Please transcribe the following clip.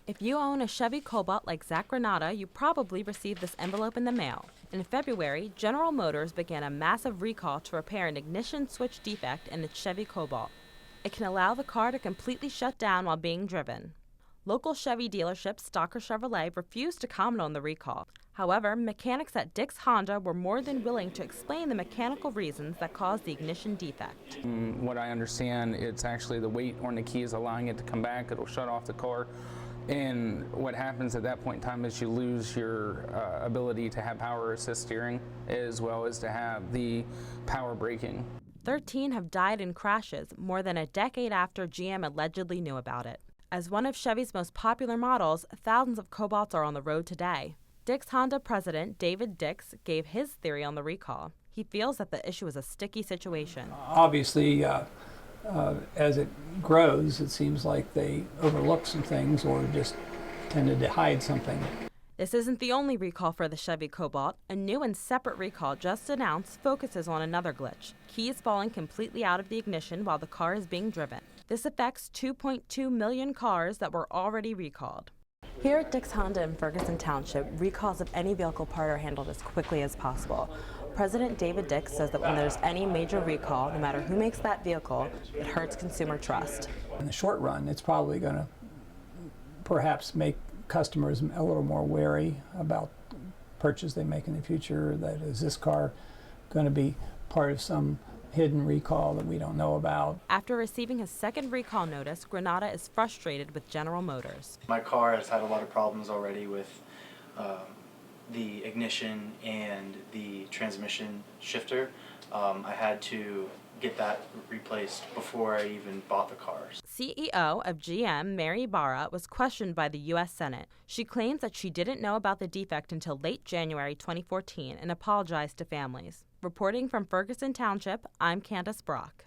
If you own a Chevy Cobalt like Zach Granata, you probably received this envelope in the mail. In February, General Motors began a massive recall to repair an ignition switch defect in its Chevy Cobalt. It can allow the car to completely shut down while being driven. Local Chevy dealership Stalker Chevrolet refused to comment on the recall. However, mechanics at Dick's Honda were more than willing to explain the mechanical reasons that caused the ignition defect. What I understand, it's actually the weight on the key is allowing it to come back. It'll shut off the car. And what happens at that point in time is you lose your ability to have power assist steering as well as to have the power braking. 13 have died in crashes more than a decade after GM allegedly knew about it. As one of Chevy's most popular models, thousands of Cobalts are on the road today. Dick's Honda president David Dix gave his theory on the recall. He feels that the issue is a sticky situation. Obviously, as it grows, it seems like they overlook some things or just tended to hide something. This isn't the only recall for the Chevy Cobalt. A new and separate recall just announced focuses on another glitch: keys falling completely out of the ignition while the car is being driven. This affects 2.2 million cars that were already recalled. Here at Dick's Honda in Ferguson Township, recalls of any vehicle part are handled as quickly as possible. President David Dix says that when there's any major recall, no matter who makes that vehicle, it hurts consumer trust. In the short run, it's probably going to perhaps make customers a little more wary about purchase they make in the future. That is this car going to be part of some hidden recall that we don't know about? After receiving his second recall notice, Granata is frustrated with General Motors. My car has had a lot of problems already with the ignition and the transmission shifter. I had to get that replaced before I even bought the cars. CEO of GM, Mary Barra, was questioned by the U.S. Senate. She claims that she didn't know about the defect until late January 2014 and apologized to families. Reporting from Ferguson Township, I'm Candice Brock.